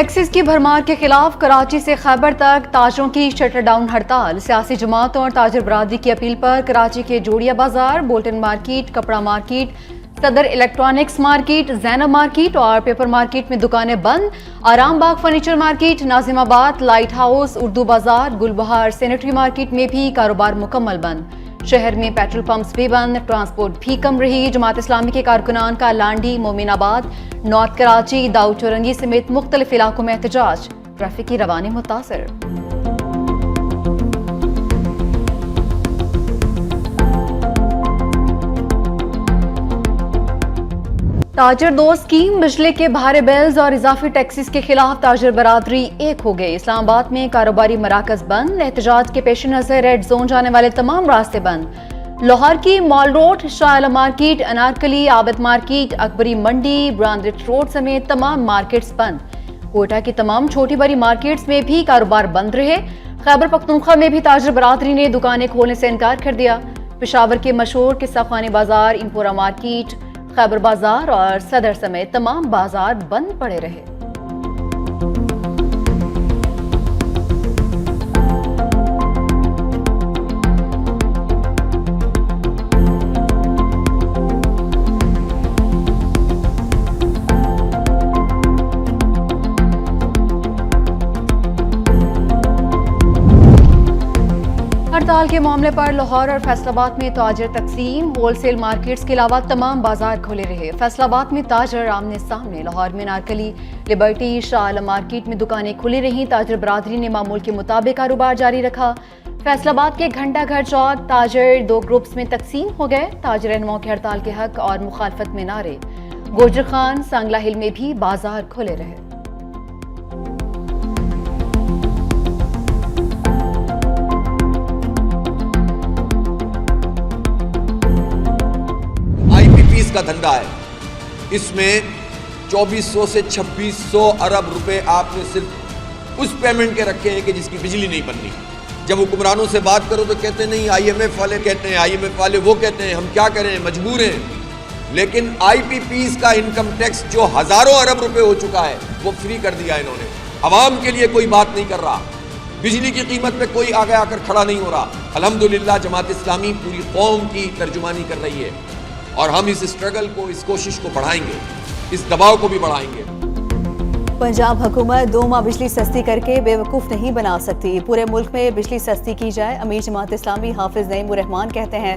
Taxes की भरमार के खिलाफ कराची से खैबर तक ताजरों की शटर डाउन हड़ताल। सियासी जमातों और ताजर बरादरी की अपील पर कराची के Jodia Bazaar, Bolton market, Kapra market, Saddar electronics market, Zainab market और पेपर मार्केट में दुकानें बंद। Aram Bagh furniture market, Nazimabad, light house, Urdu Bazaar, Gulbahar sanitary market में भी कारोबार मुकम्मल बंद। शहर में पेट्रोल पंप्स भी बंद, ट्रांसपोर्ट भी कम रही। जमात इस्लामी के कारकुनान का लांडी, मोमिनाबाद, नॉर्थ कराची, दाऊद चौरंगी समेत मुख्तलिफ इलाकों में एहतजाज। ट्रैफिक की रवानी मुतासर। ताजर दो स्कीम, बिजली के भारे बिल्स और इजाफी टैक्सेस के खिलाफ ताजर बरादरी एक हो गई। इस्लामाबाद में कारोबारी मराकज बंद, एहतजाज के पेश नजर रेड जोन जाने वाले तमाम रास्ते बंद। लाहौर की mall road, Shah Alam market, Anarkali, Abid market, Akbari मंडी, ब्रांडेड रोड समेत तमाम मार्केट्स बंद। कोयटा की तमाम छोटी बड़ी मार्केट्स में भी कारोबार बंद रहे। खैबर पख्तूनख्वा में भी ताजर बरादरी ने दुकानें खोलने से इनकार कर दिया। पेशावर के मशहूर किस्सा खानी बाजार, इंपोरा मार्केट, खैबर बाजार और सदर समेत तमाम बाजार बंद पड़े रहे। हड़ताल के मामले पर लाहौर और फैसलाबाद में ताजर तकसीम, होलसेल मार्केट्स के अलावा तमाम बाजार खुले रहे। फैसलाबाद में ताजर आमने सामने, लाहौर में नारकली, लिबर्टी, शाह आलम मार्केट में दुकानें खुली रहीं। ताजर बरादरी ने मामूल के मुताबिक कारोबार जारी रखा। फैसलाबाद के घंटा घर चौक ताजर दो ग्रुप्स में तकसीम हो गए। ताजर रहनुमाओं के हड़ताल के हक और मुखालफत में नारे। गोजर खान, सांगला हिल में भी बाजार खुले रहे। का धंधा है, इसमें 2400 से 2600 अरब रुपए आपने सिर्फ उस पेमेंट के रखे हैं कि जिसकी बिजली नहीं बननी। जब हुक्मरानों से बात करो तो कहते नहीं, IMF वाले कहते हैं, IMF वाले वो कहते हैं, हम क्या करें, मजबूर हैं। लेकिन IPPs का इनकम टैक्स जो हजारों अरब रुपए हो चुका है वो फ्री कर दिया इन्होंने। अवाम के लिए कोई बात नहीं कर रहा, बिजली की कीमत पे कोई आगे आकर खड़ा नहीं हो रहा। अल्हम्दुलिल्लाह जमात इस्लामी पूरी कौम की तर्जुमानी कर रही है और हम इस स्ट्रगल को, इस कोशिश को बढ़ाएंगे, इस दबाव को भी बढ़ाएंगे। पंजाब हुकूमत 2 माह बिजली सस्ती करके बेवकूफ़ नहीं बना सकती। पूरे मुल्क में बिजली सस्ती की जाए। अमीर जमात इस्लामी हाफिज नईमुर रहमान कहते हैं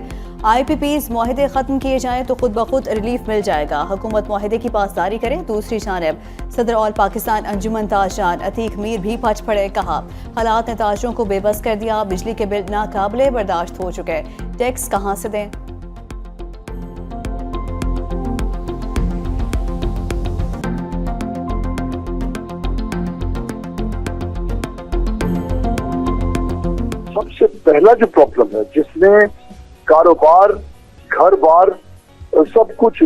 IPPs मुआहदे ख़त्म किए जाएं तो खुद ब खुद रिलीफ मिल जाएगा। हुकूमत मुआहदे की पासदारी करे। दूसरी जानब सदर ऑल पाकिस्तान अंजुमन ताजरान अतीक मीर भी पच पड़े। कहा हालात ने ताजरों को बेबस कर दिया। बिजली के बिल नाकाबिले बर्दाश्त हो चुके, टैक्स कहाँ से दें। सबसे पहला जो प्रॉब्लम है जिसने कारोबार, घर बार सब कुछ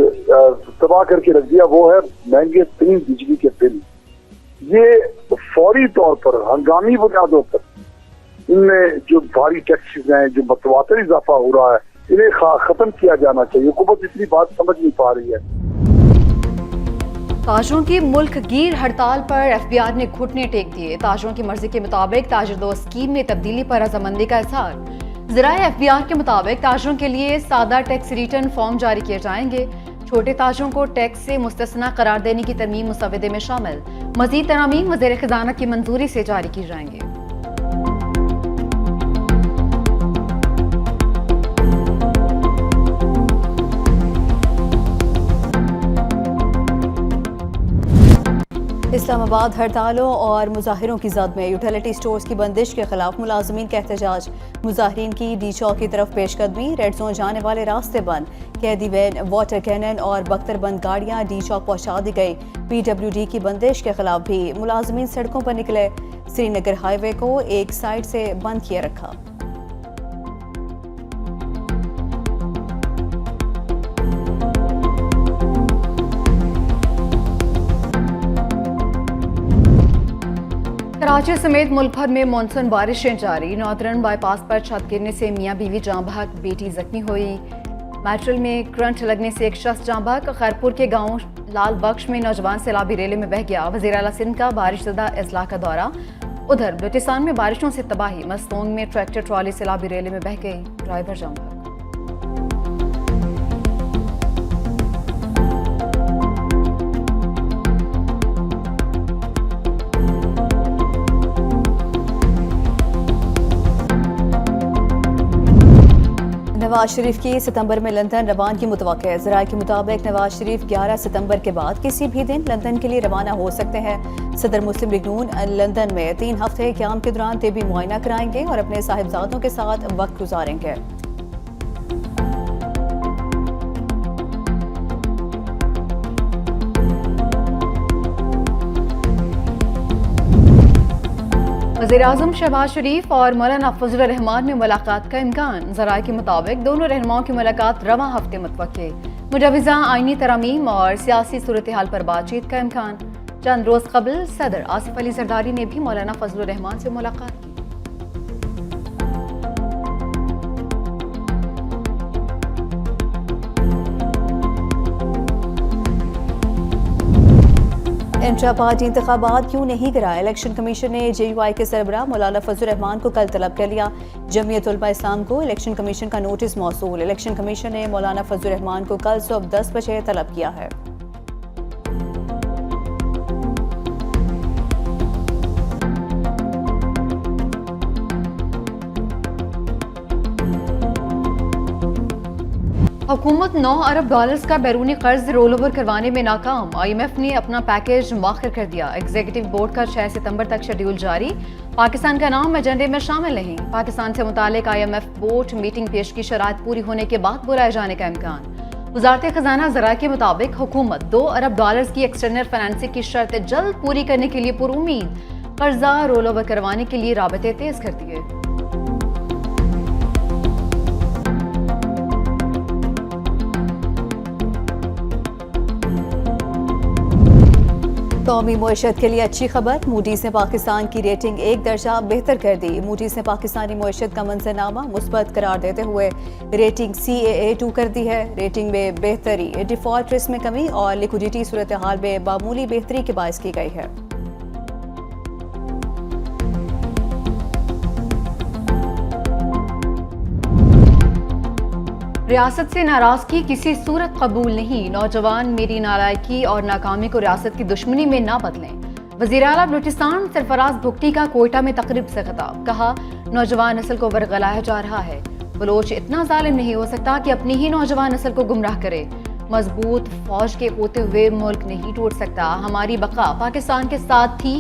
तबाह करके रख दिया, वो है महंगे तरीन बिजली के बिल। ये फौरी तौर पर, हंगामी बुनियादों पर इनमें जो भारी टैक्सेस हैं, जो मतवातर इजाफा हो रहा है, इन्हें खत्म किया जाना चाहिए। हुकूमत इतनी बात समझ नहीं पा रही है। ताजरों की मुल्क गिर हड़ताल पर FBR ने घुटने टेक दिए। ताजरों की मर्जी के मुताबिक ताजर दो स्कीम में तब्दीली पर रजामंदी का इज़हार। ज़राए FBR के मुताबिक ताजरों के लिए सादा टैक्स रिटर्न फॉर्म जारी किए जाएंगे। छोटे ताजरों को टैक्स से मुस्तस्ना करार देने की तरमीम मुसवदे में शामिल। मजीद तरामीम वज़ीर ख़ज़ाना की मंजूरी से जारी की जाएंगी। इस्लामाबाद हड़तालों और मुजाहिरों की जद में यूटिलिटी स्टोर्स की बंदिश के खिलाफ मुलाजमीन का एहतजाज। मुजाहिरीन की डी चौक की तरफ पेशकदमी। रेड जोन जाने वाले रास्ते बंद। कैदी वैन, वाटर कैनन और बख्तरबंद गाड़ियां डी चौक पहुंचा दी गई। PWD की बंदिश के खिलाफ भी मुलाजमीन सड़कों पर निकले। श्रीनगर हाईवे को एक साइड से बंद किया रखा। कराची समेत मुल्क भर में मानसून बारिशें जारी। नॉर्दर्न बाईपास पर छत गिरने से मियां बीवी जाँ बहक, बेटी जख्मी हुई। मेट्रल में करंट लगने से एक शख्स जाँ बहक। खैरपुर के गांव लाल बख्श में नौजवान सैलाबी रेले में बह गया। वज़ीर आला सिंध का बारिशज़दा अजला का दौरा। उधर बलूचिस्तान में बारिशों से तबाही। मस्तोंग में ट्रैक्टर ट्रॉली सैलाबी रेले में बह गई, ड्राइवर जाँ बहक। नवाज शरीफ की सितंबर में लंदन रवानगी मुतवक्किल है। ज़राए के मुताबिक नवाज शरीफ 11 सितंबर के बाद किसी भी दिन लंदन के लिए रवाना हो सकते हैं। सदर मुस्लिम लीग नून लंदन में 3 हफ्ते क़याम के दौरान तिबी मुआयना कराएंगे और अपने साहिबजादों के साथ वक्त गुजारेंगे। वज़ीर-ए-आज़म शहबाज शरीफ और मौलाना फजल रहमान में मुलाकात का इम्कान। ज़राए के मुताबिक दोनों रहनुमाओं की मुलाकात रवां हफ्ते मुतवक्किल। मुजवज़ा आईनी तरमीम और सियासी सूरत हाल पर बातचीत का इम्कान। चंद रोज कबल सदर आसिफ अली जरदारी ने भी मौलाना फजल रहमान से मुलाकात की। इंट्रा पार्टी इंतखाबात क्यों नहीं कराए? इलेक्शन कमीशन ने JUI के सरबराह मौलाना फजल रहमान को कल तलब कर लिया। जमीयत उलमा इस्लाम को इलेक्शन कमीशन का नोटिस मौसूल। इलेक्शन कमीशन ने मौलाना फजल रहमान को कल सुबह 10 बजे तलब किया है। हुकूमत 9 अरब डॉलर्स का बैरूनी कर्ज रोल ओवर करवाने में नाकाम। IMF ने अपना पैकेज मुअख्खर कर दिया। एग्जीक्यूटिव बोर्ड का 6 सितंबर तक शेड्यूल जारी। पाकिस्तान का नाम एजेंडे में शामिल नहीं। पाकिस्तान से मुतालिक IMF बोर्ड मीटिंग पेश की शराइत पूरी होने के बाद बुलाए जाने का इम्कान। वजारत खजाना ज़राए के मुताबिक हुकूमत 2 अरब डॉलर्स की एक्सटर्नल फाइनेंसिंग की शर्त जल्द पूरी करने के लिए पुरुमीद कर्जा रोल ओवर करवाने के लिए राबते तेज कर दिए। कौमी मईशत के लिए अच्छी खबर। मूडीज ने पाकिस्तान की रेटिंग 1 दर्जा बेहतर कर दी। मूडीज ने पाकिस्तानी मईशत का मंजरनामा मुस्बत करार देते हुए रेटिंग CAA2 कर दी है। रेटिंग में बेहतरी, डिफॉल्ट रिस्क में कमी और लिक्विडिटी सूरत हाल में मामूली बेहतरी के बायस की गई है। रियासत से नाराजगी किसी सूरत कबूल नहीं। नौजवान मेरी नालायकी और नाकामी को रियासत की दुश्मनी में ना बदलें। वज़ीर आला बलूचिस्तान सरफराज भुगटी का कोयटा में तकरीब से खिताब। कहा, नौजवान नस्ल को वर्गलाया जा रहा है। बलोच इतना जालिम नहीं हो सकता कि अपनी ही नौजवान नस्ल को गुमराह करे। मजबूत फौज के होते हुए मुल्क नहीं टूट सकता। हमारी बका पाकिस्तान के साथ थी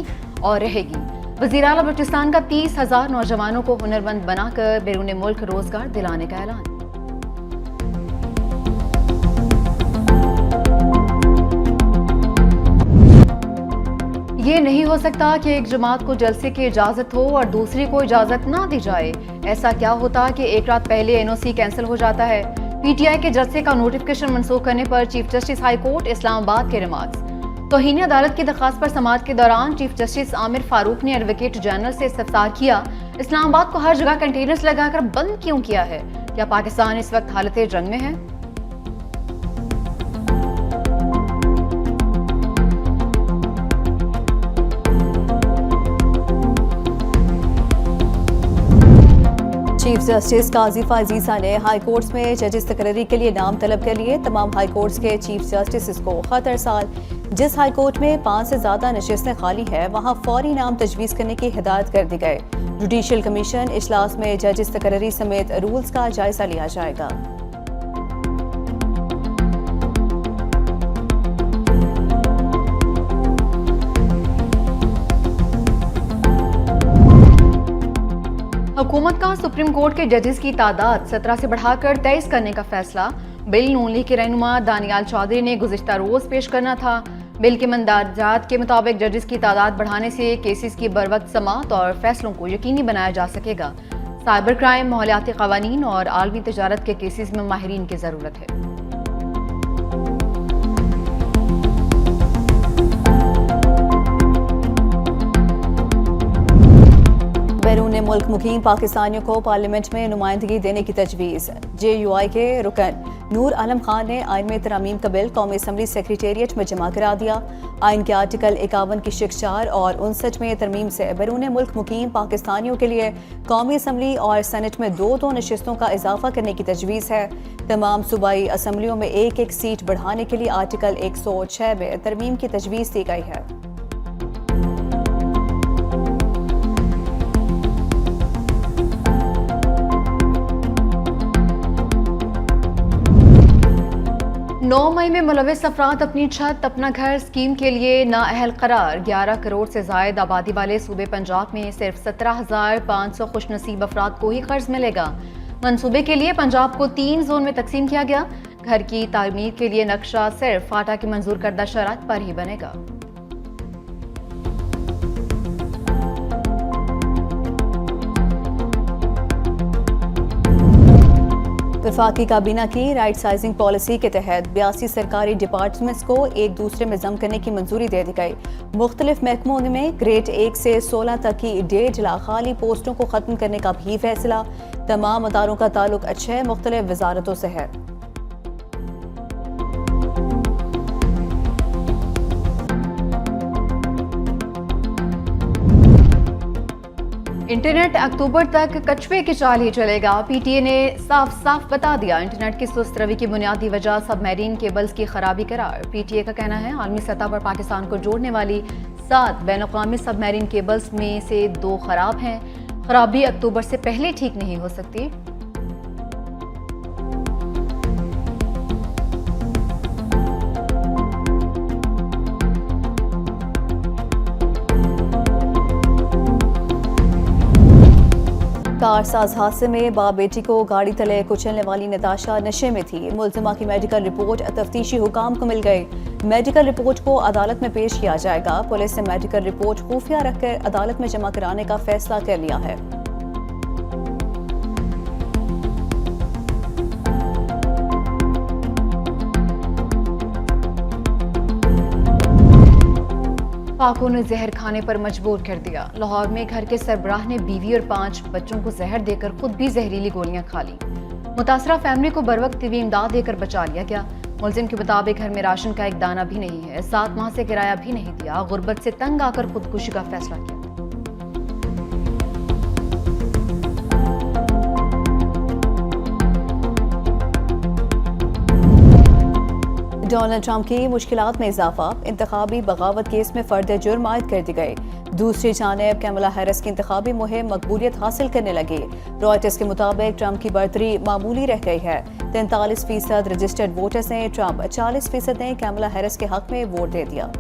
और रहेगी। वज़ीर आला बलूचिस्तान का 30,000 नौजवानों को हुनरमंद बनाकर बैरून मुल्क रोजगार दिलाने का ऐलान। ये नहीं हो सकता कि एक जमात को जलसे की इजाजत हो और दूसरी को इजाजत ना दी जाए। ऐसा क्या होता कि एक रात पहले NOC कैंसिल हो जाता है। PTI के जलसे का नोटिफिकेशन मनसूख करने पर chief justice high court Islamabad के रिमार्क्स। तौहीन अदालत की दरखास्त पर समाअत के दौरान चीफ जस्टिस आमिर फारूक ने एडवोकेट जनरल से इस्तफसार किया, इस्लामाबाद को हर जगह कंटेनर्स लगाकर बंद क्यों किया है? क्या पाकिस्तान इस वक्त हालत जंग में है? चीफ जस्टिस काजी फाजीसा ने हाई कोर्ट्स में जजेस तकरीरी के लिए नाम तलब कर लिए। तमाम हाई कोर्ट्स के चीफ जस्टिस को खत अरसाल। जिस हाई कोर्ट में 5 से ज़्यादा नशिस्तें खाली है वहाँ फौरी नाम तजवीज़ करने की हिदायत कर दी गई। जुडिशल कमीशन इजलास में जजेस तकरीरी समेत रूल्स का जायजा लिया जाएगा। हुकूमत का सुप्रीम कोर्ट के जजेस की तादाद 17 से बढ़ाकर 23 करने का फैसला। बिल नून लीग के रहनुमा दानियाल चौधरी ने गुज़िश्ता रोज पेश करना था। बिल के मंदाजात के मुताबिक जजेस की तादाद बढ़ाने से केसेस की बरवक्त समाअत और फैसलों को यकीनी बनाया जा सकेगा। साइबर क्राइम, माहौलियाती क़वानीन और आलमी तजारत के केसेस में माहिरीन की ज़रूरत है। बैरून बैरून मुल्क मुकीम पाकिस्तानियों को पार्लियामेंट में नुमाइंदगी देने की तजवीज़। JUI के रुकन नूर आलम खान ने आइन में तरमीम का बिल कौमी असम्बली सेक्रेटेरिएट में जमा करा दिया। आइन के आर्टिकल 51 की शिक 4 और 59 में तरमीम से बैरून मुल्क मुकीम पाकिस्तानियों के लिए कौमी असम्बली और सेनेट में 2 नशिस्तों का इजाफा करने की तजवीज़ है। तमाम सूबाई असम्बलियों में 1-1 सीट बढ़ाने के लिए आर्टिकल 106 में तरमीम की तजवीज़ दी गई है। नौ मई में मुलविस अफराद अपनी छत अपना घर स्कीम के लिए नाअहल करार। 11 करोड़ से जायद आबादी वाले सूबे पंजाब में सिर्फ 17,500 खुशनसीब अफराद को ही कर्ज मिलेगा। मंसूबे के लिए पंजाब को 3 जोन में तकसीम किया गया। घर की तामीर के लिए नक्शा सिर्फ फाटा की मंजूर करदा शरात पर ही बनेगा। वफाकी काबीना की राइट साइजिंग पॉलिसी के तहत 82 सरकारी डिपार्टमेंट्स को एक दूसरे में जम करने की मंजूरी दे दी गई। मुख्तलिफ महकमों में ग्रेड 1 से 16 तक की 1.5 लाख खाली पोस्टों को खत्म करने का भी फैसला। तमाम अदारों का ताल्लुक 6 मुख्तलिफ वजारतों से है। इंटरनेट अक्टूबर तक कछुए की चाल ही चलेगा। PTA ने साफ साफ बता दिया। इंटरनेट की सुस्त रवि की बुनियादी वजह सबमरीन केबल्स की खराबी करार। PTA का कहना है आलमी सतह पर पाकिस्तान को जोड़ने वाली 7 बैनुल-अक़वामी सबमरीन केबल्स में से 2 खराब हैं। खराबी अक्टूबर से पहले ठीक नहीं हो सकती। कारसाज हादसे में बाप बेटी को गाड़ी तले कुचलने वाली नताशा नशे में थी। मुल्जिमा की मेडिकल रिपोर्ट तफ्तीशी हुकाम को मिल गई। मेडिकल रिपोर्ट को अदालत में पेश किया जाएगा। पुलिस ने मेडिकल रिपोर्ट खुफिया रखकर अदालत में जमा कराने का फैसला कर लिया है। पाकों ने जहर खाने पर मजबूर कर दिया। लाहौर में घर के सरबराह ने बीवी और 5 बच्चों को जहर देकर खुद भी जहरीली गोलियां खा ली। मुतासरा फैमिली को बरवक्त तिबी इमदाद देकर बचा लिया गया। मुलजिम के मुताबिक घर में राशन का एक दाना भी नहीं है। 7 माह से किराया भी नहीं दिया। गुर्बत से तंग आकर खुदकुशी का फैसला किया। डोनाल्ड ट्रंप की मुश्किलात में इजाफा। इंतखाबी बगावत केस में फर्द जुर्म आयद कर दी गई। दूसरी जानिब कैमला हैरिस की इंतखाबी मुहिम मकबूलियत हासिल करने लगी। रॉयटर्स के मुताबिक ट्रंप की बढ़तरी मामूली रह गई है। 43% रजिस्टर्ड वोटर्स ने ट्रंप, 40% ने कैमला हैरिस के हक में वोट दे दिया।